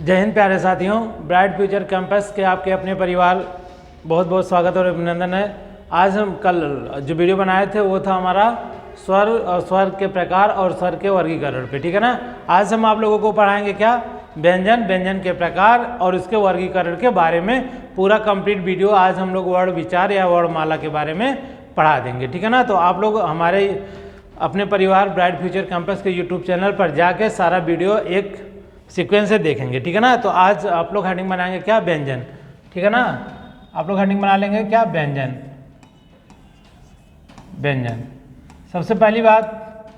जय हिंद प्यारे साथियों, ब्राइट फ्यूचर कैंपस के आपके अपने परिवार बहुत बहुत स्वागत और अभिनंदन है। आज हम कल जो वीडियो बनाए थे वो था हमारा स्वर और स्वर के प्रकार और स्वर के वर्गीकरण पे, ठीक है ना। आज हम आप लोगों को पढ़ाएंगे क्या, व्यंजन, व्यंजन के प्रकार और इसके वर्गीकरण के बारे में पूरा कंप्लीट वीडियो आज हम लोग वर्ण विचार या वर्णमाला के बारे में पढ़ा देंगे, ठीक है ना। तो आप लोग हमारे अपने परिवार ब्राइट फ्यूचर कैंपस के यूट्यूब चैनल पर जाके सारा वीडियो एक सीक्वेंस से देखेंगे, ठीक है ना। तो आज आप लोग हेडिंग बनाएंगे क्या, व्यंजन, ठीक है ना। आप लोग हेडिंग बना लेंगे क्या, व्यंजन। व्यंजन सबसे पहली बात,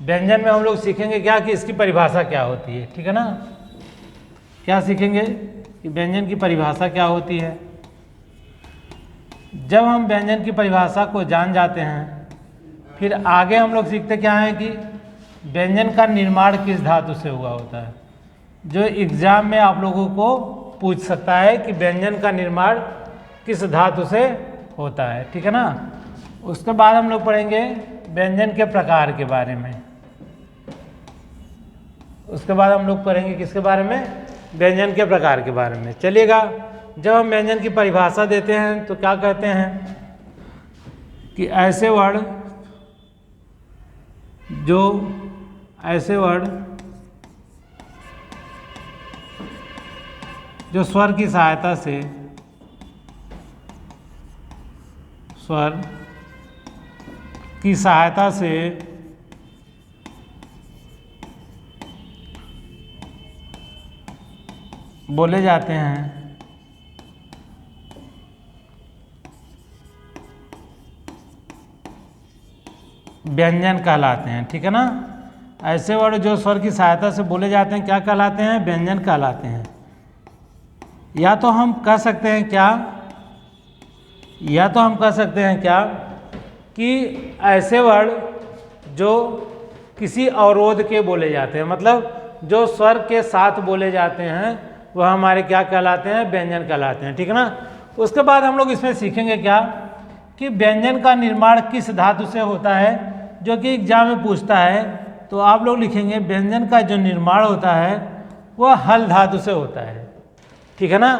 व्यंजन में हम लोग सीखेंगे क्या कि इसकी परिभाषा क्या होती है, ठीक है ना। क्या सीखेंगे कि व्यंजन की परिभाषा क्या होती है। जब हम व्यंजन की परिभाषा को जान जाते हैं, फिर आगे हम लोग सीखते क्या है कि व्यंजन का निर्माण किस धातु से हुआ होता है, जो एग्जाम में आप लोगों को पूछ सकता है कि व्यंजन का निर्माण किस धातु से होता है, ठीक है ना। उसके बाद हम लोग पढ़ेंगे व्यंजन के प्रकार के बारे में। उसके बाद हम लोग पढ़ेंगे किसके बारे में, व्यंजन के प्रकार के बारे में। चलिएगा, जब हम व्यंजन की परिभाषा देते हैं तो क्या कहते हैं कि ऐसे वर्ण जो स्वर की सहायता से बोले जाते हैं, व्यंजन कहलाते हैं, ठीक है ना। ऐसे वर्ड जो स्वर की सहायता से बोले जाते हैं क्या कहलाते हैं, व्यंजन कहलाते हैं। या तो हम कह सकते हैं क्या कि ऐसे वर्ड जो किसी अवरोध के बोले जाते हैं, मतलब जो स्वर के साथ बोले जाते हैं वह हमारे क्या कहलाते हैं, व्यंजन कहलाते हैं, ठीक है ना। उसके बाद हम लोग इसमें सीखेंगे क्या कि व्यंजन का निर्माण किस धातु से होता है, जो कि एग्जाम में पूछता है। तो आप लोग लिखेंगे व्यंजन का जो निर्माण होता है वह हल धातु से होता है, ठीक है ना।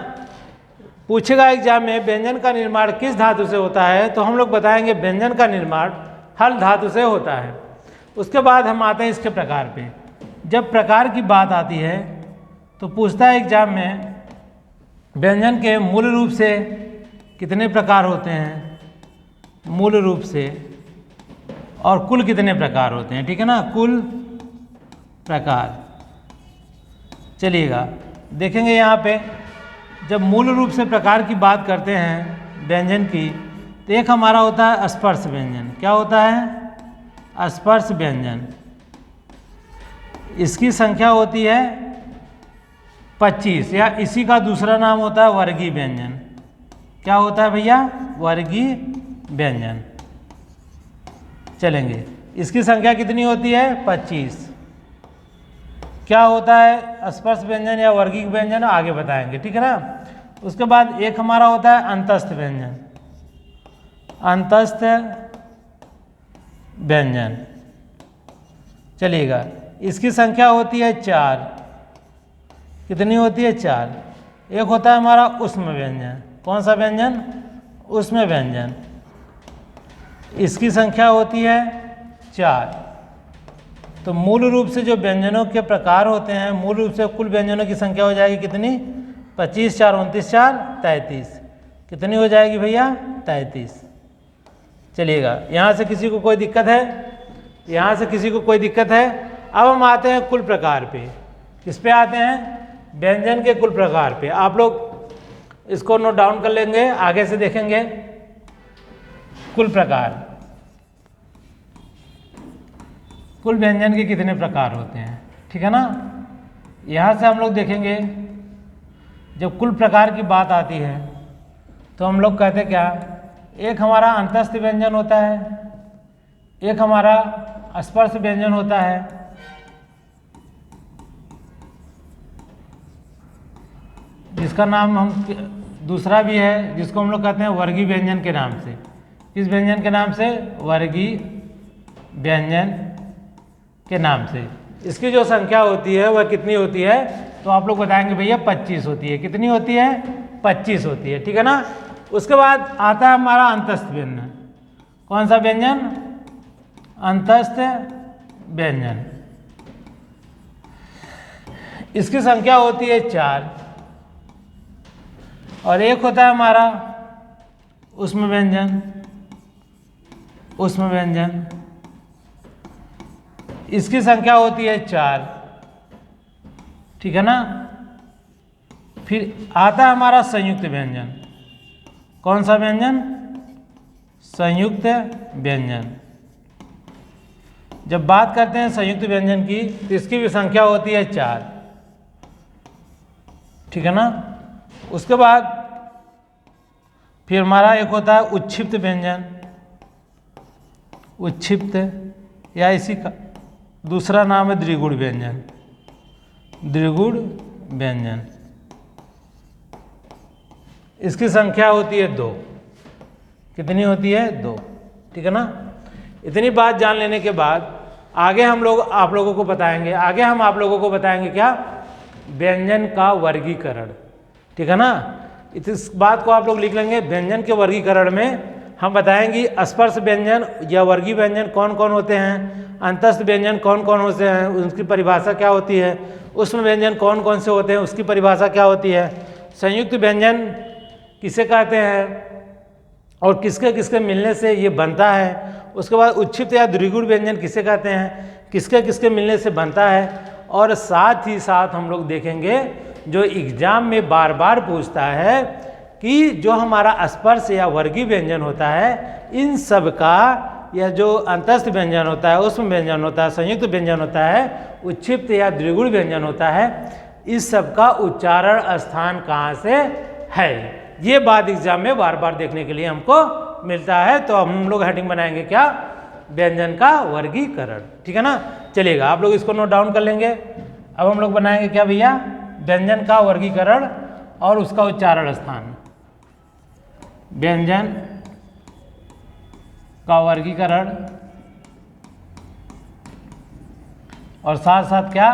पूछेगा एग्जाम में व्यंजन का निर्माण किस धातु से होता है, तो हम लोग बताएंगे व्यंजन का निर्माण हल धातु से होता है। उसके बाद हम आते हैं इसके प्रकार पे। जब प्रकार की बात आती है तो पूछता है एग्जाम में व्यंजन के मूल रूप से कितने प्रकार होते हैं, मूल रूप से, और कुल कितने प्रकार होते हैं, ठीक है ना, कुल प्रकार। चलिएगा देखेंगे यहाँ पे, जब मूल रूप से प्रकार की बात करते हैं व्यंजन की, तो एक हमारा होता है स्पर्श व्यंजन। क्या होता है, स्पर्श व्यंजन। इसकी संख्या होती है 25, या इसी का दूसरा नाम होता है वर्गीय व्यंजन। क्या होता है भैया, वर्गीय व्यंजन। चलेंगे, इसकी संख्या कितनी होती है, 25। क्या होता है स्पर्श व्यंजन या वर्गीय व्यंजन, आगे बताएंगे, ठीक है ना। उसके बाद एक हमारा होता है अंतस्थ व्यंजन। अंतस्थ व्यंजन, चलिएगा, इसकी संख्या होती है 4। कितनी होती है, 4। एक होता है हमारा ऊष्म व्यंजन। कौन सा व्यंजन, ऊष्म व्यंजन। इसकी संख्या होती है 4। तो मूल रूप से जो व्यंजनों के प्रकार होते हैं, मूल रूप से कुल व्यंजनों की संख्या हो जाएगी कितनी, 25, 4, 29, 4, 33। कितनी हो जाएगी भैया, 33। चलिएगा, यहाँ से किसी को कोई दिक्कत है, यहाँ से किसी को कोई दिक्कत है। अब हम आते हैं कुल प्रकार पे। किस पे आते हैं, व्यंजन के कुल प्रकार पे। आप लोग इसको नोट डाउन कर लेंगे, आगे से देखेंगे। कुल प्रकार, कुल व्यंजन के कितने प्रकार होते हैं, ठीक है ना। यहाँ से हम लोग देखेंगे, जब कुल प्रकार की बात आती है तो हम लोग कहते क्या, एक हमारा अंतस्थ व्यंजन होता है, एक हमारा स्पर्श व्यंजन होता है, जिसका नाम हम दूसरा भी है जिसको हम लोग कहते हैं वर्गीय व्यंजन के नाम से। किस व्यंजन के नाम से, वर्गीय व्यंजन के नाम से। इसकी जो संख्या होती है वह कितनी होती है, तो आप लोग बताएंगे भैया 25 होती है। कितनी होती है? 25 होती है, ठीक है ना। उसके बाद आता है हमारा अंतस्थ व्यंजन। कौन सा व्यंजन? अंतस्थ व्यंजन। इसकी संख्या होती है 4 और एक होता है हमारा ऊष्म व्यंजन। ऊष्म व्यंजन इसकी संख्या होती है 4, ठीक है ना। फिर आता है हमारा संयुक्त व्यंजन। कौन सा व्यंजन? संयुक्त व्यंजन। जब बात करते हैं संयुक्त व्यंजन की तो इसकी भी संख्या होती है 4, ठीक है ना। उसके बाद फिर हमारा एक होता है उच्छिप्त व्यंजन। उच्छिप्त या इसी का दूसरा नाम है द्विगुण व्यंजन। द्विगुण व्यंजन इसकी संख्या होती है 2। कितनी होती है? 2, ठीक है ना। इतनी बात जान लेने के बाद आगे हम लोग आप लोगों को बताएंगे, आगे हम आप लोगों को बताएंगे क्या? व्यंजन का वर्गीकरण, ठीक है ना। इस बात को आप लोग लिख लेंगे। व्यंजन के वर्गीकरण में हम बताएंगे स्पर्श व्यंजन या वर्गीय व्यंजन कौन कौन होते हैं, अंतस्थ व्यंजन कौन कौन होते हैं, उनकी परिभाषा क्या होती है, ऊष्म व्यंजन कौन कौन से होते हैं, उसकी परिभाषा क्या होती है, संयुक्त व्यंजन किसे कहते हैं और किसके किसके मिलने से ये बनता है। उसके बाद उच्छिप्त या द्विगुण व्यंजन किसे कहते हैं, किसके किसके मिलने से बनता है। और साथ ही साथ हम लोग देखेंगे जो एग्जाम में बार बार पूछता है कि जो हमारा स्पर्श या वर्गीय व्यंजन होता है, इन सब का या जो अंतस्थ व्यंजन होता है, ऊष्म व्यंजन होता है, संयुक्त व्यंजन होता है, उच्छिप्त या द्विगुण व्यंजन होता है, इस सब का उच्चारण स्थान कहाँ से है, ये बात एग्जाम में बार बार देखने के लिए हमको मिलता है। तो हम लोग हेडिंग बनाएंगे क्या? व्यंजन का वर्गीकरण, ठीक है ना। चलिएगा आप लोग इसको नोट डाउन कर लेंगे। अब हम लोग बनाएंगे क्या भैया? व्यंजन का वर्गीकरण और उसका उच्चारण स्थान। व्यंजन का वर्गीकरण और साथ साथ क्या?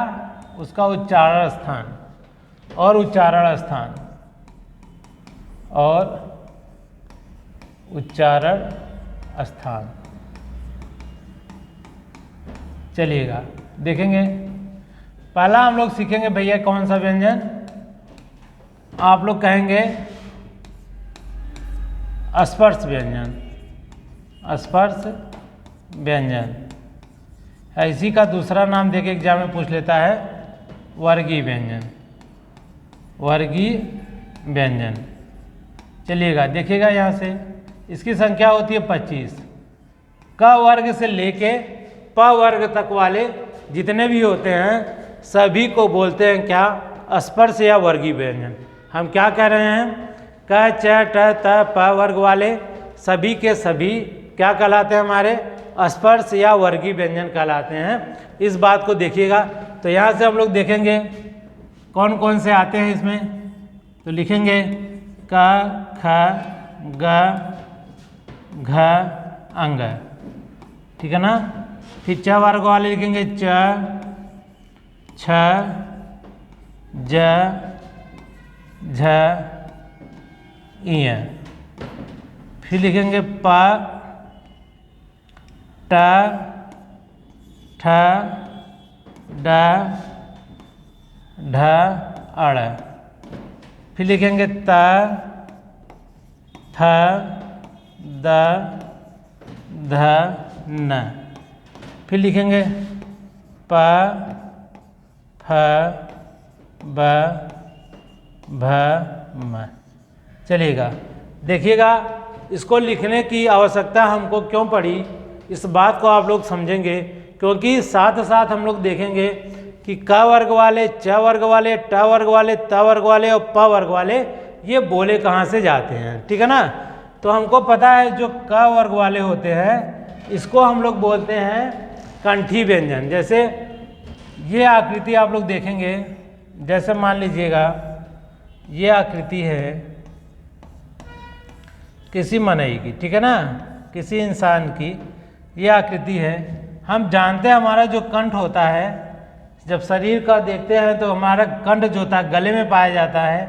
उसका उच्चारण स्थान और उच्चारण स्थान और उच्चारण स्थान। चलिएगा देखेंगे। पहला हम लोग सीखेंगे भैया कौन सा व्यंजन? आप लोग कहेंगे स्पर्श व्यंजन। स्पर्श व्यंजन इसी का दूसरा नाम देके एग्जाम में पूछ लेता है वर्गीय व्यंजन। वर्गीय व्यंजन। चलिएगा देखिएगा यहाँ से इसकी संख्या होती है 25। क वर्ग से लेके प वर्ग तक वाले जितने भी होते हैं सभी को बोलते हैं क्या? स्पर्श या वर्गीय व्यंजन। हम क्या कह रहे हैं? क च ट त प वर्ग वाले सभी के सभी क्या कहलाते हैं? हमारे स्पर्श या वर्गीय व्यंजन कहलाते हैं। इस बात को देखिएगा। तो यहाँ से हम लोग देखेंगे कौन कौन से आते हैं इसमें। तो लिखेंगे क ख ग घ अंग, ठीक है ना। फिर च वर्ग वाले लिखेंगे च छ ज झ इय। फिर लिखेंगे प ट ठ ड ढ अड़। फिर लिखेंगे त थ द ध न। फिर लिखेंगे प फ ब भ म। चलिएगा देखिएगा इसको लिखने की आवश्यकता हमको क्यों पड़ी, इस बात को आप लोग समझेंगे क्योंकि साथ साथ हम लोग देखेंगे कि क वर्ग वाले, च वर्ग वाले, ट वर्ग वाले, त वर्ग वाले और प वर्ग वाले ये बोले कहाँ से जाते हैं, ठीक है ना। तो हमको पता है जो क वर्ग वाले होते हैं इसको हम लोग बोलते हैं कंठी व्यंजन। जैसे ये आकृति आप लोग देखेंगे, जैसे मान लीजिएगा ये आकृति है किसी मनई की, ठीक है ना, किसी इंसान की ये आकृति है। हम जानते हैं हमारा जो कंठ होता है जब शरीर का देखते हैं तो हमारा कंठ जो होता है गले में पाया जाता है,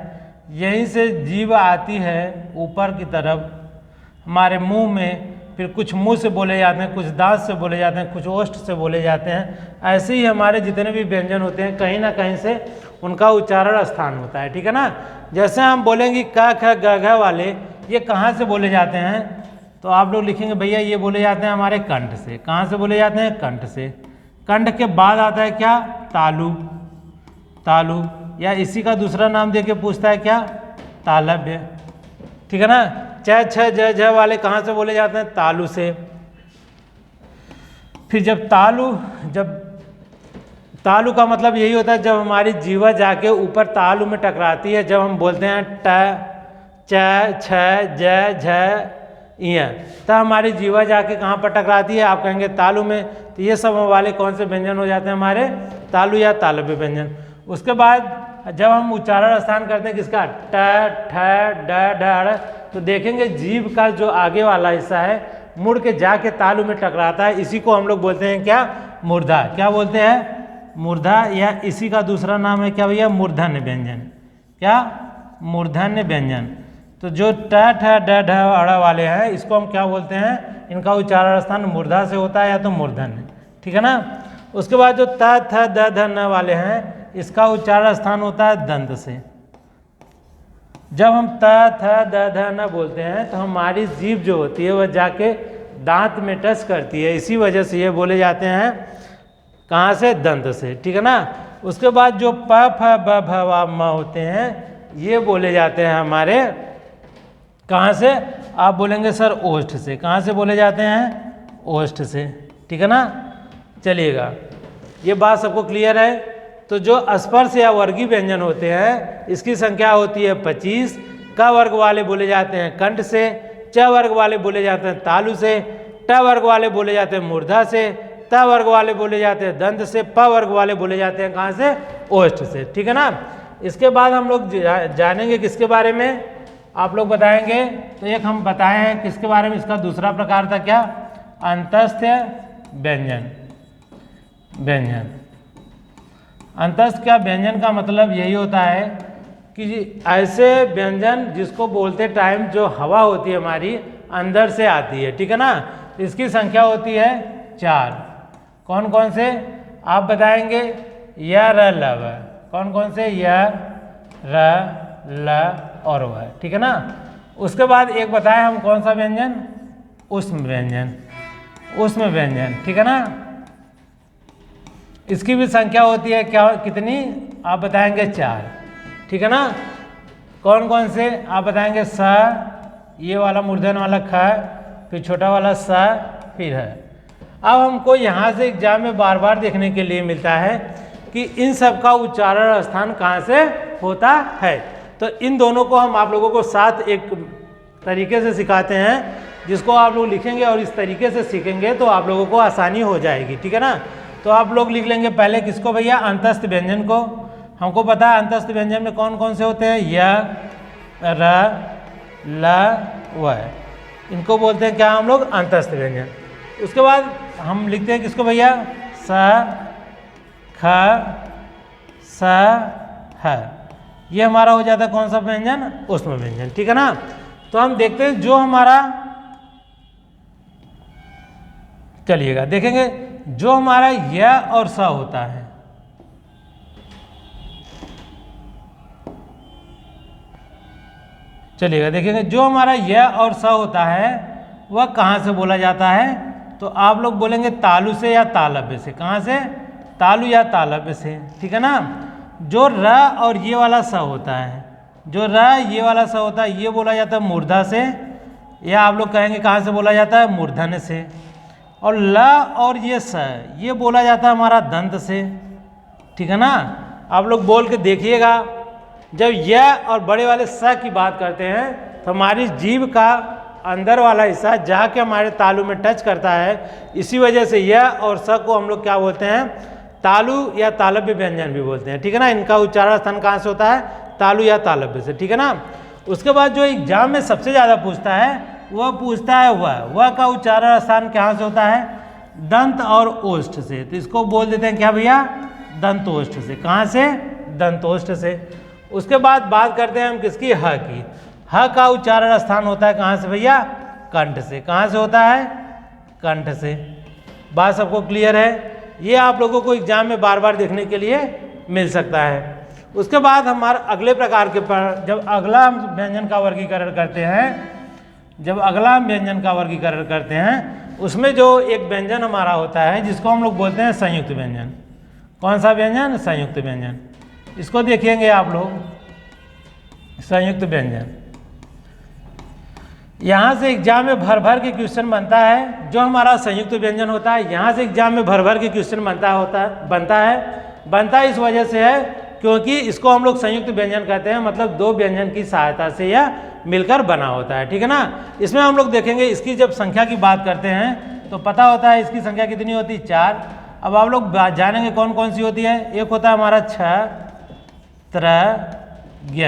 यहीं से जीभ आती है ऊपर की तरफ हमारे मुंह में, फिर कुछ मुंह से बोले जाते हैं, कुछ दांत से बोले जाते हैं, कुछ ओष्ठ से बोले जाते हैं। ऐसे ही हमारे जितने भी व्यंजन होते हैं कहीं ना कहीं से उनका उच्चारण स्थान होता है, ठीक है ना। जैसे हम बोलेंगे क ख ग घ वाले, ये कहाँ से बोले जाते हैं, तो आप लोग लिखेंगे भैया ये बोले जाते हैं हमारे कंठ से। कहाँ से बोले जाते हैं? कंठ से। कंठ के बाद आता है क्या? तालु। तालु, या इसी का दूसरा नाम देके पूछता है क्या? तालव्य, ठीक है ना। च छ ज झ वाले कहाँ से बोले जाते हैं? तालु से। फिर जब तालु का मतलब यही होता है जब हमारी जीवा जाके ऊपर तालु में टकराती है, जब हम बोलते हैं ट च छ ज झ इया, तब हमारी जीवा जाके कहाँ पर टकराती है? आप कहेंगे तालु में। तो ये सब वाले कौन से व्यंजन हो जाते हैं हमारे? तालु या तालव्य व्यंजन। उसके बाद जब हम उच्चारण स्थान करते हैं किसका? ट ठ ड ढ, तो देखेंगे जीभ का जो आगे वाला हिस्सा है मुड़ के जाके तालु में टकराता है, इसी को हम लोग बोलते हैं क्या? मूर्धा। क्या बोलते हैं? मूर्धा, या इसी का दूसरा नाम है क्या भैया? मूर्धन्य व्यंजन। क्या? मूर्धन्य व्यंजन। तो जो ट ठ ड ढ अड़ वाले हैं इसको हम क्या बोलते हैं? इनका उच्चारण स्थान मूर्धा से होता है या तो मूर्धन्य, ठीक है ना। उसके बाद जो त थ द ध न वाले हैं इसका उच्चारण स्थान होता है दंत से। जब हम त थ द ध न बोलते हैं तो हमारी जीभ जो होती है वह जाके दांत में टच करती है, इसी वजह से ये बोले जाते हैं कहाँ से? दंत से, ठीक है ना। उसके बाद जो प फ ब भ व म होते हैं ये बोले जाते हैं हमारे कहाँ से? आप बोलेंगे सर ओष्ठ से। कहाँ से बोले जाते हैं? ओष्ठ से, ठीक है ना। चलिएगा, ये बात सबको क्लियर है। तो जो स्पर्श या वर्गीय व्यंजन होते हैं इसकी संख्या होती है 25। क वर्ग वाले बोले जाते हैं कंठ से, च वर्ग वाले बोले जाते हैं तालु से, ट वर्ग वाले बोले जाते हैं मूर्धा से, त वर्ग वाले बोले जाते हैं दंत से, प वर्ग वाले बोले जाते हैं कहाँ से? ओष्ठ से, ठीक है ना। इसके बाद हम लोग जानेंगे किसके बारे में? आप लोग बताएंगे। तो एक हम बताए हैं किसके बारे में, इसका दूसरा प्रकार था क्या? अंतस्थ व्यंजन। व्यंजन, अंतस्थ का व्यंजन का मतलब यही होता है कि ऐसे व्यंजन जिसको बोलते टाइम जो हवा होती है हमारी अंदर से आती है, ठीक है ना। इसकी संख्या होती है 4। कौन कौन से आप बताएंगे? य र ल व। कौन कौन से? य र ल और व, ठीक है ना। उसके बाद एक बताएं हम कौन सा व्यंजन? ऊष्म व्यंजन। ऊष्म व्यंजन, ठीक है ना। इसकी भी संख्या होती है क्या? कितनी आप बताएंगे? 4, ठीक है ना। कौन कौन से आप बताएंगे? स, ये वाला मूर्धन्य वाला ख, फिर छोटा वाला स, फिर है। अब हमको यहाँ से एग्जाम में बार बार देखने के लिए मिलता है कि इन सब का उच्चारण स्थान कहाँ से होता है। तो इन दोनों को हम आप लोगों को साथ एक तरीके से सिखाते हैं जिसको आप लोग लिखेंगे और इस तरीके से सीखेंगे तो आप लोगों को आसानी हो जाएगी, ठीक है ना। तो आप लोग लिख लेंगे पहले किसको भैया? अंतस्थ व्यंजन को। हमको पता है अंतस्थ व्यंजन में कौन कौन से होते हैं? य र ल व, इनको बोलते हैं क्या हम लोग? अंतस्थ व्यंजन। उसके बाद हम लिखते हैं किसको भैया? स, ख, स, ह। ये हमारा हो जाता है कौन सा व्यंजन? ऊष्म व्यंजन, ठीक है ना। तो हम देखते हैं जो हमारा, चलिएगा देखेंगे जो हमारा य और स होता है, चलिएगा देखेंगे जो हमारा य और स होता है वह कहाँ से बोला जाता है? तो आप लोग बोलेंगे तालु से या तालव्य से। कहाँ से? तालु या तालव्य से, ठीक है ना। जो र और ये वाला स होता है, जो र ये वाला स होता है ये बोला जाता है मूर्धा से, या आप लोग कहेंगे कहाँ से बोला जाता है? मूर्धन्य से। और ल और ये स ये बोला जाता है हमारा दंत से, ठीक है ना। आप लोग बोल के देखिएगा, जब य और बड़े वाले स की बात करते हैं तो हमारी जीभ का अंदर वाला हिस्सा जाके हमारे तालु में टच करता है, इसी वजह से य और स को हम लोग क्या बोलते हैं? तालु या तालव्य व्यंजन भी बोलते हैं, ठीक है ना। इनका उच्चारण स्थान कहाँ से होता है? तालु या तालव्य से, ठीक है ना। उसके बाद जो एग्जाम में सबसे ज़्यादा पूछता है वह पूछता है वह का उच्चारण स्थान कहाँ से होता है? दंत और ओष्ठ से। तो इसको बोल देते हैं क्या भैया? दंतोष्ठ से। कहाँ से? दंतोष्ठ से। उसके बाद बात करते हैं हम किसकी? ह की। ह का उच्चारण स्थान होता है कहाँ से भैया? कंठ से। कहाँ से होता है? कंठ से। बात सबको क्लियर है? ये आप लोगों को एग्जाम में बार बार देखने के लिए मिल सकता है। उसके बाद हमारे अगले प्रकार के पर जब अगला हम व्यंजन का वर्गीकरण करते हैं, उसमें जो एक व्यंजन हमारा होता है जिसको हम लोग बोलते हैं संयुक्त व्यंजन। कौन सा व्यंजन? संयुक्त व्यंजन। इसको देखेंगे आप लोग, संयुक्त व्यंजन। यहाँ से एग्जाम में भर भर के क्वेश्चन बनता है। जो हमारा संयुक्त व्यंजन होता है यहाँ से एग्जाम में भर भर के क्वेश्चन बनता है इस वजह से है क्योंकि इसको हम लोग संयुक्त व्यंजन कहते हैं, मतलब दो व्यंजन की सहायता से यह मिलकर बना होता है। ठीक है ना? इसमें हम लोग देखेंगे इसकी जब संख्या की बात करते हैं तो पता होता है इसकी संख्या कितनी होती है? 4। अब आप लोग जानेंगे कौन कौन सी होती है। एक होता है हमारा छ, त्र, ज्ञ,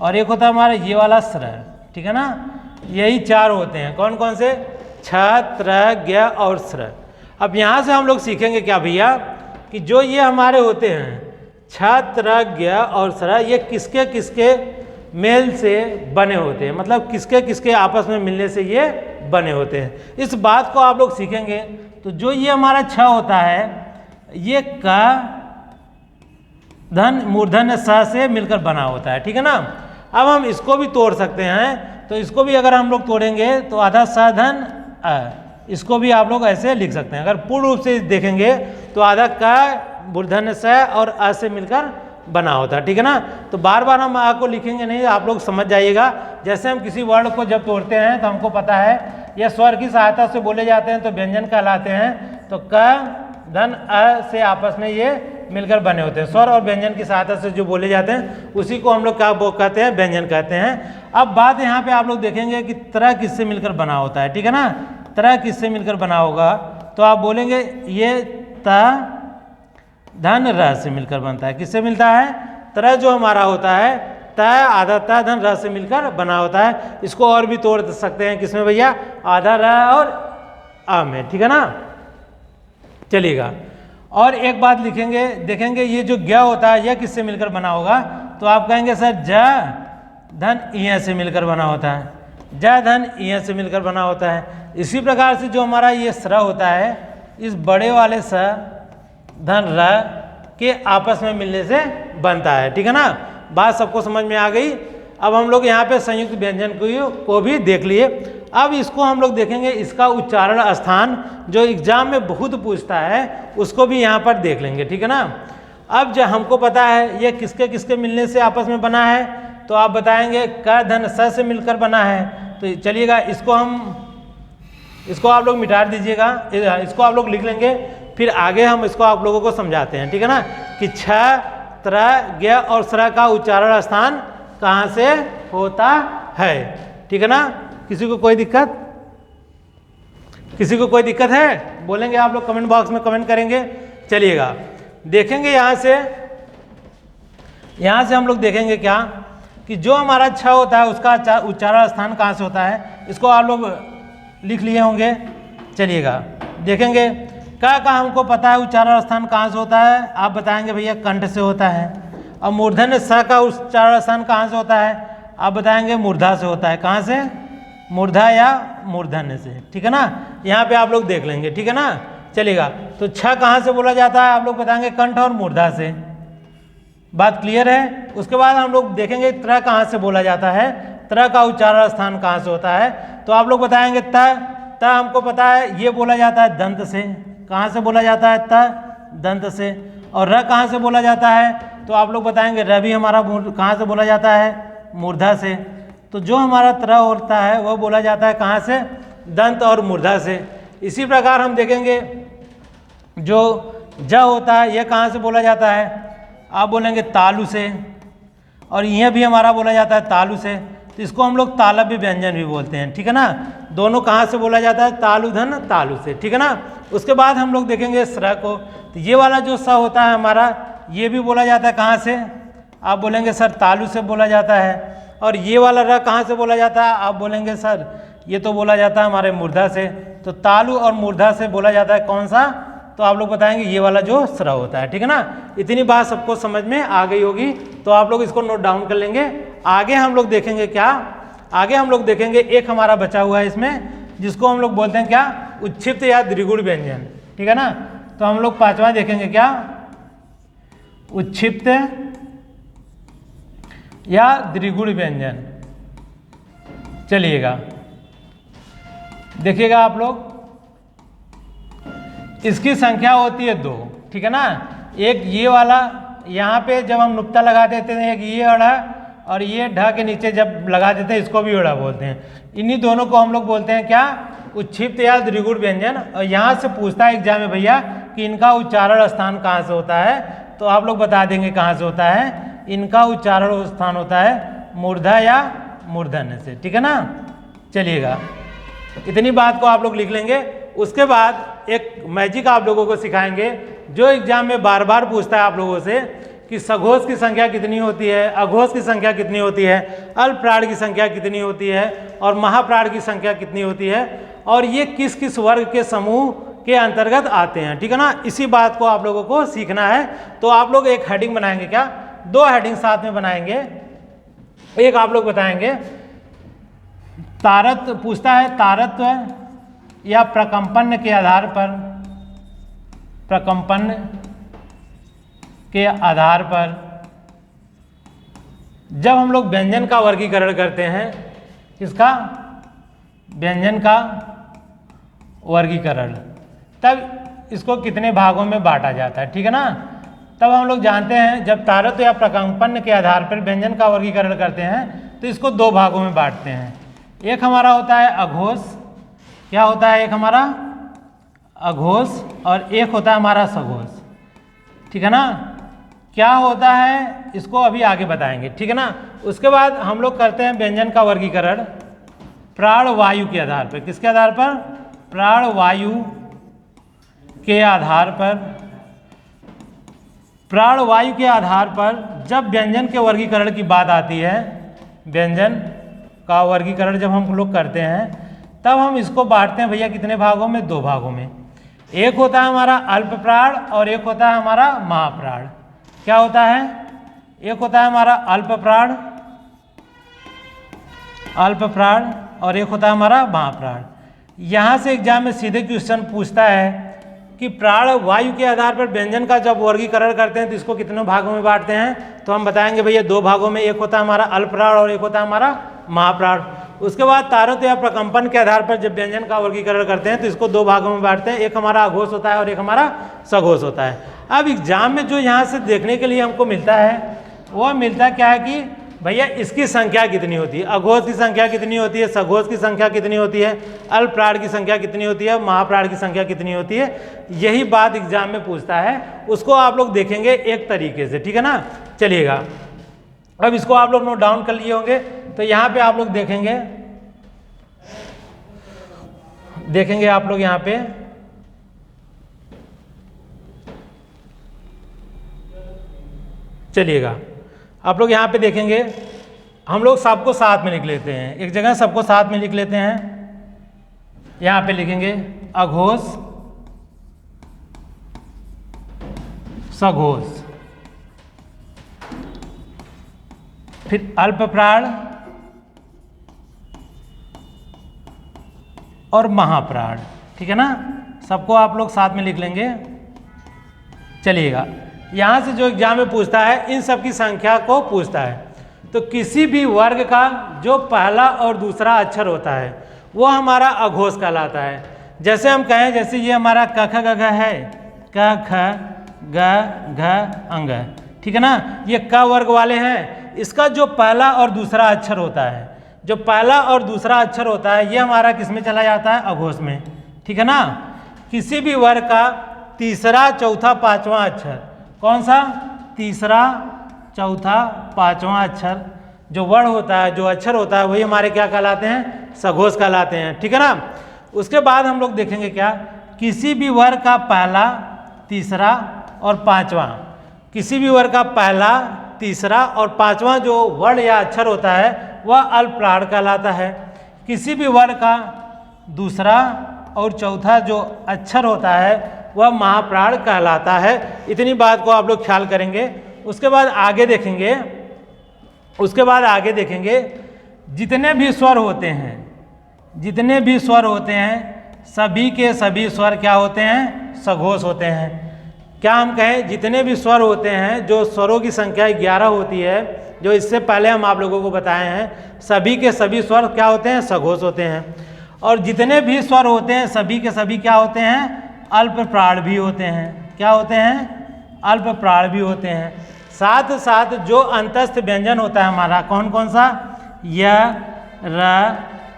और एक होता है हमारा ये वाला स्र। ठीक है ना? यही 4 होते हैं। कौन कौन से? छ, त्र, ज्ञ और स्र। अब यहाँ से हम लोग सीखेंगे क्या भैया कि जो ये हमारे होते हैं छ, त्र, ज्ञ और स्र, ये किसके किसके मेल से बने होते हैं, मतलब किसके किसके आपस में मिलने से ये बने होते हैं। इस बात को आप लोग सीखेंगे। तो जो ये हमारा छ होता है ये क धन मूर्धन्य स से मिलकर बना होता है। ठीक है ना? अब हम इसको भी तोड़ सकते हैं। तो इसको भी अगर हम लोग तोड़ेंगे तो आधा स धन अ, इसको भी आप लोग ऐसे लिख सकते हैं। अगर पूर्ण रूप से देखेंगे तो आधा क मूर्धन्य स और अ से मिलकर बना होता है। ठीक है ना? तो बार बार हम आ को लिखेंगे नहीं, आप लोग समझ जाइएगा। जैसे हम किसी वर्ड को जब तोड़ते हैं तो हमको पता है यह स्वर की सहायता से बोले जाते हैं तो व्यंजन कहलाते हैं। तो क धन अ से आपस में ये मिलकर बने होते हैं। स्वर और व्यंजन की सहायता से जो बोले जाते हैं उसी को हम लोग क्या कहते हैं? व्यंजन कहते हैं। अब बात यहाँ पे आप लोग देखेंगे कि तरह किससे मिलकर बना होता है। ठीक है ना? तरह किससे मिलकर बना होगा तो आप बोलेंगे ये त धन र से मिलकर बनता है। किससे मिलता है? तरह जो हमारा होता है त आधा त धन र से मिलकर बना होता है। इसको और भी तोड़ सकते हैं किसमें भैया? आधा र और आ में। ठीक है ना? चलिएगा और एक बात लिखेंगे, देखेंगे ये जो ज्ञ होता है यह किससे मिलकर बना होगा तो आप कहेंगे सर ज धन इ से मिलकर बना होता है। ज धन इ से मिलकर बना होता है। इसी प्रकार से जो हमारा ये स्र होता है इस बड़े वाले स धन र के आपस में मिलने से बनता है। ठीक है ना? बात सबको समझ में आ गई। अब हम लोग यहाँ पे संयुक्त व्यंजन को भी देख लिए। अब इसको हम लोग देखेंगे इसका उच्चारण स्थान जो एग्जाम में बहुत पूछता है उसको भी यहाँ पर देख लेंगे। ठीक है ना? अब जब हमको पता है ये किसके किसके मिलने से आपस में बना है तो आप बताएंगे क धन स से मिलकर बना है। तो चलिएगा इसको आप लोग मिटा दीजिएगा, इसको आप लोग लिख लेंगे, फिर आगे हम इसको आप लोगों को समझाते हैं। ठीक है ना? कि छ, त्र, ज्ञ और स्र का उच्चारण स्थान कहाँ से होता है। ठीक है ना? किसी को कोई दिक्कत? किसी को कोई दिक्कत है? बोलेंगे आप लोग, कमेंट बॉक्स में कमेंट करेंगे। चलिएगा देखेंगे यहाँ से हम लोग देखेंगे क्या कि जो हमारा छ होता है उसका उच्चारण स्थान कहाँ से होता है। इसको आप लोग लिख लिए होंगे। चलिएगा देखेंगे का हमको पता है उच्चारण स्थान कहाँ से होता है। आप बताएंगे भैया कंठ से होता है। अब मूर्धन्य स का उच्चारण स्थान कहाँ से होता है आप बताएंगे मूर्धा से होता है। कहाँ से? मूर्धा या मूर्धन्य से। ठीक है ना? यहाँ पे आप लोग देख लेंगे। ठीक है ना? चलिएगा तो छ कहाँ से बोला जाता है आप लोग बताएंगे कंठ और मूर्धा से। बात क्लियर है? उसके बाद हम लोग देखेंगे त्र कहाँ से बोला जाता है, त्र का उच्चारण स्थान कहाँ से होता है। तो आप लोग बताएंगे त हमको पता है ये बोला जाता है दंत से। कहाँ से बोला जाता है? त दंत से। और र कहाँ से बोला जाता है तो आप लोग बताएंगे र भी हमारा कहाँ से बोला जाता है? मूर्धा से। तो जो हमारा त्र होता है वह बोला जाता है कहाँ से? दंत और मूर्धा से। इसी प्रकार हम देखेंगे जो ज होता है यह कहाँ से बोला जाता है आप बोलेंगे तालु से। और यह भी हमारा बोला जाता है तालु से। तो इसको हम लोग तालव्य व्यंजन भी बोलते हैं। ठीक है ना? दोनों कहाँ से बोला जाता है? तालु धन तालु से। ठीक है ना? उसके बाद हम लोग देखेंगे स्र को। तो ये वाला जो स होता है हमारा ये भी बोला जाता है कहाँ से आप बोलेंगे सर तालु से बोला जाता है। और ये वाला र कहाँ से बोला जाता है आप बोलेंगे सर ये तो बोला जाता है हमारे मूर्धा से। तो तालु और मूर्धा से बोला जाता है कौन सा? तो आप लोग बताएंगे ये वाला जो स्र होता है, ठीक है ना। इतनी बात सबको समझ में आ गई होगी, तो आप लोग इसको नोट डाउन कर लेंगे। आगे हम लोग देखेंगे क्या, आगे हम लोग देखेंगे एक हमारा बचा हुआ है इसमें, जिसको हम लोग बोलते हैं क्या, उच्छिप्त या द्विगुण व्यंजन, ठीक है ना। तो हम लोग पांचवा देखेंगे क्या, उच्छिप्त या द्विगुण व्यंजन। चलिएगा देखिएगा आप लोग, इसकी संख्या होती है 2, ठीक है ना। एक ये वाला यहाँ पे जब हम नुक्ता लगा देते हैं, एक ये अड़ा और ये ढ के नीचे जब लगा देते हैं, इसको भी अड़ा बोलते हैं। इन्हीं दोनों को हम लोग बोलते हैं क्या, उच्छिप्त या द्विगुण व्यंजन। और यहाँ से पूछता है एग्जाम में भैया कि इनका उच्चारण स्थान कहाँ से होता है, तो आप लोग बता देंगे कहाँ से होता है। इनका उच्चारण स्थान होता है मूर्धा या मूर्धन्य से, ठीक है ना। चलिएगा इतनी बात को आप लोग लिख लेंगे। उसके बाद एक मैजिक आप लोगों को सिखाएंगे, जो एग्जाम में बार बार पूछता है आप लोगों से कि सघोष की संख्या कितनी होती है, अघोष की संख्या कितनी होती है, अल्प प्राण की संख्या कितनी होती है और महाप्राण की संख्या कितनी होती है, और ये किस किस वर्ग के समूह के अंतर्गत आते हैं, ठीक है ना। इसी बात को आप लोगों को सीखना है। तो आप लोग एक हेडिंग बनाएंगे क्या, 2 हेडिंग साथ में बनाएंगे। एक आप लोग बताएंगे तारत्व, पूछता है तारत्व या प्रकंपन के आधार पर, प्रकंपन के आधार पर जब हम लोग व्यंजन का वर्गीकरण करते हैं, इसका व्यंजन का वर्गीकरण, तब इसको कितने भागों में बांटा जाता है, ठीक है ना। तब हम लोग जानते हैं जब तारत्व या प्रकंपन के आधार पर व्यंजन का वर्गीकरण करते हैं तो इसको 2 भागों में बांटते हैं। एक हमारा होता है अघोष, क्या होता है, एक हमारा अघोष और एक होता है हमारा सघोष, ठीक है ना। क्या होता है इसको अभी आगे बताएंगे, ठीक है ना। उसके बाद हम लोग करते हैं व्यंजन का वर्गीकरण प्राण वायु के आधार पर। किसके आधार पर, प्राण वायु के आधार पर। प्राण वायु के आधार पर जब व्यंजन के वर्गीकरण की बात आती है, व्यंजन का वर्गीकरण जब हम लोग करते हैं, तब हम इसको बांटते हैं भैया कितने भागों में, 2 भागों में। एक होता है हमारा अल्प प्राण और एक होता है हमारा महाप्राण। क्या होता है, एक होता है हमारा अल्प प्राण, अल्प प्राण, और एक होता है हमारा महाप्राण। यहाँ से एग्जाम में सीधे क्वेश्चन पूछता है कि प्राण वायु के आधार पर व्यंजन का जब वर्गीकरण करते हैं तो इसको कितने भागों में बांटते हैं, तो हम बताएंगे भैया 2 भागों में, एक होता है हमारा अल्प प्राण और एक होता है हमारा महाप्राण। उसके बाद तारत्व या प्रकंपन के आधार पर जब व्यंजन का वर्गीकरण करते हैं तो इसको 2 भागों में बांटते हैं, एक हमारा अघोष होता है और एक हमारा सघोष होता है। अब एग्जाम में जो यहाँ से देखने के लिए हमको मिलता है, वह मिलता क्या है कि भैया इसकी संख्या कितनी होती है, अघोष की संख्या कितनी होती है, सघोष की संख्या कितनी होती है, अल्प प्राण की संख्या कितनी होती है, महाप्राण की संख्या कितनी होती है। यही बात एग्जाम में पूछता है, उसको आप लोग देखेंगे एक तरीके से, ठीक है ना। चलिएगा अब इसको आप लोग नोट डाउन कर लिए होंगे, तो यहाँ पे आप लोग देखेंगे, देखेंगे आप लोग यहाँ पे चलिएगा आप लोग यहाँ पे देखेंगे, हम लोग सबको साथ में लिख लेते हैं, एक जगह सबको साथ में लिख लेते हैं। यहाँ पे लिखेंगे अघोष सघोष, फिर अल्प प्राण और महाप्राण, ठीक है ना। सबको आप लोग साथ में लिख लेंगे। चलिएगा यहाँ से जो एग्जाम में पूछता है, इन सब की संख्या को पूछता है, तो किसी भी वर्ग का जो पहला और दूसरा अक्षर होता है वो हमारा अघोष कहलाता है। जैसे हम कहें, जैसे ये हमारा क ख ग घ है, क ख ग घ अंग, ठीक है ना, ये क वर्ग वाले हैं। इसका जो पहला और दूसरा अक्षर होता है, जो पहला और दूसरा अक्षर होता है, ये हमारा किस में चला जाता है, अघोष में, ठीक है ना। किसी भी वर्ग का तीसरा चौथा पांचवा अक्षर, कौन सा, तीसरा चौथा पांचवा अक्षर जो वर्ण होता है, जो अक्षर होता है, वही हमारे क्या कहलाते हैं, सघोष कहलाते हैं, ठीक है ना। उसके बाद हम लोग देखेंगे क्या, किसी भी वर्ग का पहला तीसरा और पांचवा, किसी भी वर्ग का पहला तीसरा और पांचवा जो वर्ण या अक्षर होता है वह अल्प प्राण कहलाता है। किसी भी वर्ग का दूसरा और चौथा जो अक्षर होता है वह महाप्राण कहलाता है। इतनी बात को आप लोग ख्याल करेंगे। उसके बाद आगे देखेंगे जितने भी स्वर होते हैं सभी के सभी स्वर क्या होते हैं, सघोष होते हैं। क्या हम कहें जितने भी स्वर होते हैं, जो स्वरों की संख्या 11 होती है, जो इससे पहले हम आप लोगों को बताए हैं, सभी के सभी स्वर क्या होते हैं, सघोष होते हैं। और जितने भी स्वर होते हैं सभी के सभी क्या होते हैं, अल्प प्राण भी होते हैं। क्या होते हैं, अल्प प्राण भी होते हैं। साथ साथ जो अंतस्थ व्यंजन होता है हमारा, कौन कौन सा, य, र,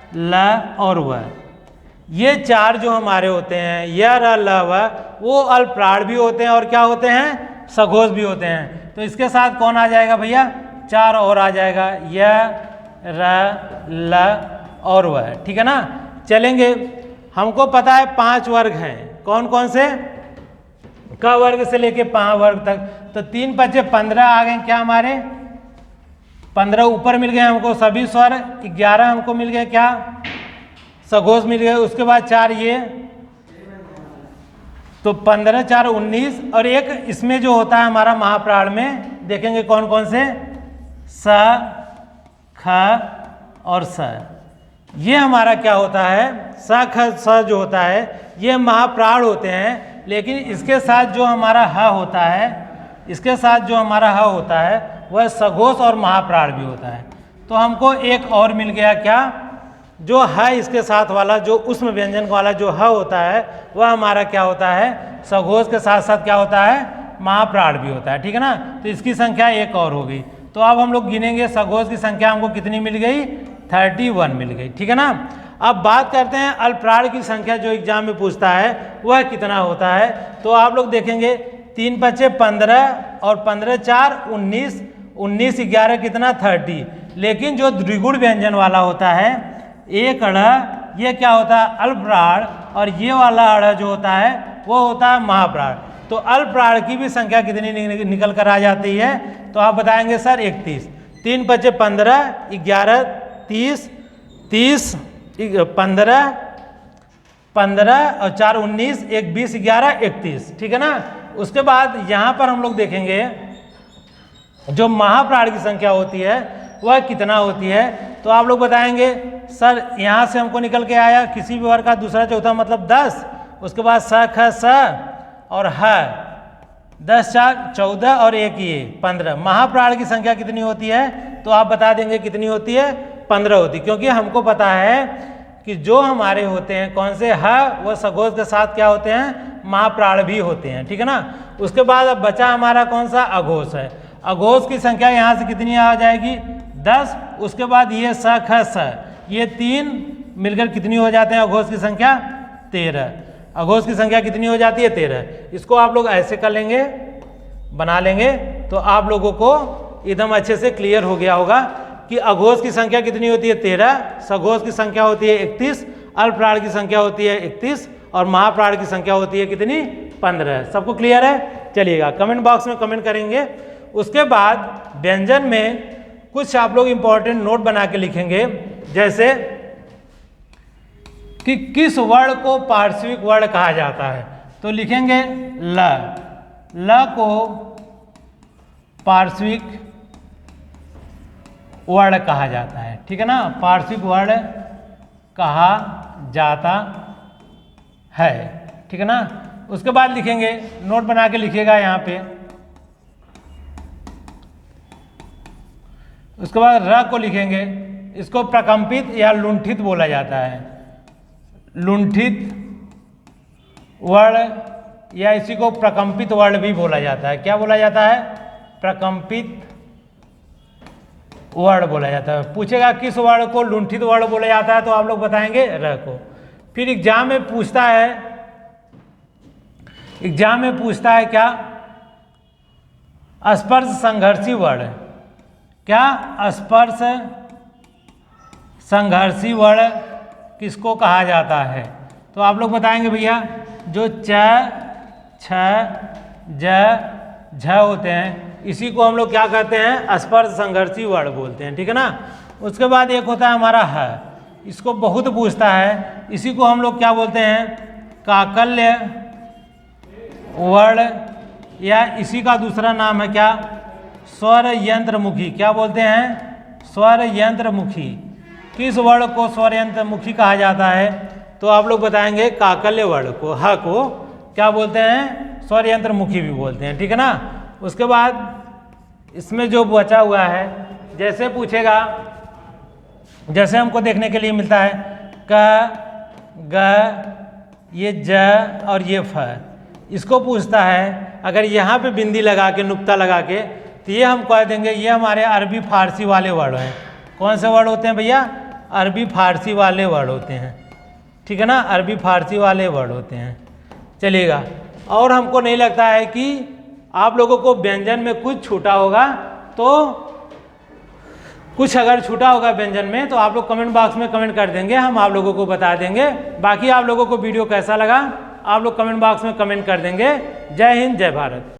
ल और व, ये चार जो हमारे होते हैं, य, र, ल, व, वो अल्प प्राण भी होते हैं और क्या होते हैं, सघोष भी होते हैं। तो इसके साथ कौन आ जाएगा भैया, 4 और आ जाएगा, य, र, ल और व। ठीक है ना। चलेंगे, हमको पता है 5 वर्ग हैं। कौन कौन से, क वर्ग से लेके 5 वर्ग तक। तो 3 × 5 = 15 आ गए क्या हमारे, 15 ऊपर मिल गए हमको सभी स्वर, 11 हमको मिल गए क्या, सघोष मिल गए। उसके बाद 4 ये, तो 15 × 4 = 19। और एक इसमें जो होता है हमारा महाप्राण में, देखेंगे कौन कौन से, स, ख और स। ये हमारा क्या होता है, स, ख, स जो होता है ये महाप्राण होते हैं। लेकिन इसके साथ जो हमारा ह होता है, वह सघोष और महाप्राण भी होता है। तो हमको एक और मिल गया क्या, जो ह इसके साथ वाला, जो उष्म व्यंजन वाला जो ह होता है, वह हमारा क्या होता है, सघोष के साथ साथ क्या होता है, महाप्राण भी होता है। ठीक है ना। तो इसकी संख्या एक और हो गई। तो अब हम लोग गिनेंगे, सघोष की संख्या हमको कितनी मिल गई, 31 मिल गई। ठीक है ना। अब बात करते हैं अल्पप्राण की संख्या, जो एग्जाम में पूछता है वह कितना होता है। तो आप लोग देखेंगे 3 × 5 = 15 और 15 × 4 = 19, 19 × 11 कितना, 30। लेकिन जो द्विगुण व्यंजन वाला होता है, एक अड़, ये क्या होता है, अल्पप्राण, और ये वाला अड़ जो होता है वो होता है महाप्राण। तो अल्पप्राण की भी संख्या कितनी निकल कर आ जाती है, तो आप बताएंगे सर 31। 3 × 5 = 15, 11 30, 30 15, 15 और 4 = 19, 1 20, 11 31। ठीक है ना। उसके बाद यहाँ पर हम लोग देखेंगे जो महाप्राण की संख्या होती है वह कितना होती है। तो आप लोग बताएंगे सर यहाँ से हमको निकल के आया किसी भी वर्ग का दूसरा चौथा मतलब 10, उसके बाद स, ख, स और ह, 10 × 4 = 14 और 1 ये 15। महाप्राण की संख्या कितनी होती है, तो आप बता देंगे कितनी होती है, 15 होती। क्योंकि हमको पता है कि जो हमारे होते हैं कौन से, ह, वह सघोष के साथ क्या होते हैं, महाप्राण भी होते हैं। ठीक है ना। उसके बाद अब बचा हमारा कौन सा, अघोष है। अघोष की संख्या यहाँ से कितनी आ जाएगी, 10। उसके बाद ये स, ख, स, ये 3 मिलकर कितनी हो जाते हैं, अघोष की संख्या 13। अघोष की संख्या कितनी हो जाती है, 13। इसको आप लोग ऐसे कर लेंगे, बना लेंगे, तो आप लोगों को एकदम अच्छे से क्लियर हो गया होगा कि अघोष की संख्या कितनी होती है, 13, सघोष की संख्या होती है 31, अल्पप्राण की संख्या होती है 31 और महाप्राण की संख्या होती है कितनी, 15। सबको क्लियर है। चलिएगा, कमेंट बॉक्स में कमेंट करेंगे। उसके बाद व्यंजन में कुछ आप लोग इंपॉर्टेंट नोट बना के लिखेंगे, जैसे कि किस वर्ण को पार्श्विक वर्ण कहा जाता है। तो लिखेंगे ल, ल को पार्श्विक वर्ण कहा जाता है। ठीक है ना, पार्श्विक वर्ण कहा जाता है। ठीक है ना। उसके बाद लिखेंगे, नोट बना के लिखिएगा यहाँ पे। उसके बाद र को लिखेंगे, इसको प्रकंपित या लुंठित बोला जाता है। लुंठित वर्ण या इसी को प्रकंपित वर्ण भी बोला जाता है। क्या बोला जाता है, प्रकंपित वर्ण बोला जाता है। पूछेगा किस वर्ण को लुंठित वर्ण बोला जाता है, तो आप लोग बताएंगे र को। फिर एग्जाम में पूछता है, क्या, स्पर्श संघर्षी वर्ण। क्या, स्पर्श संघर्षी वर्ण किसको कहा जाता है। तो आप लोग बताएंगे भैया जो च, छ, ज, झ होते हैं, इसी को हम लोग क्या कहते हैं, स्पर्श संघर्षी वर्ण बोलते हैं। ठीक है ना। उसके बाद एक होता है हमारा ह, इसको बहुत पूछता है, इसी को हम लोग क्या बोलते हैं, काकल्य वर्ण या इसी का दूसरा नाम है क्या, स्वर यंत्रमुखी। क्या बोलते हैं, स्वर यंत्रमुखी। किस वर्ण को स्वर यंत्रमुखी कहा जाता है, तो आप लोग बताएंगे काकल्य वर्ण को, ह को क्या बोलते हैं, स्वर यंत्रमुखी भी बोलते हैं, ठीक है ना। उसके बाद इसमें जो बचा हुआ है, जैसे पूछेगा, जैसे हमको देखने के लिए मिलता है क, ग, ये ज और ये फ, इसको पूछता है अगर यहाँ पे बिंदी लगा के, नुक्ता लगा के, तो ये हम कह देंगे ये हमारे अरबी फारसी वाले वर्ड हैं। कौन से वर्ड होते हैं भैया, अरबी फारसी वाले वर्ड होते हैं, ठीक है ना, अरबी फारसी वाले वर्ड होते हैं। चलिएगा, और हमको नहीं लगता है कि आप लोगों को व्यंजन में कुछ छूटा होगा, तो कुछ अगर छूटा होगा व्यंजन में तो आप लोग कमेंट बॉक्स में कमेंट कर देंगे, हम आप लोगों को बता देंगे। बाकी आप लोगों को वीडियो कैसा लगा आप लोग कमेंट बॉक्स में कमेंट कर देंगे। जय हिंद, जय भारत।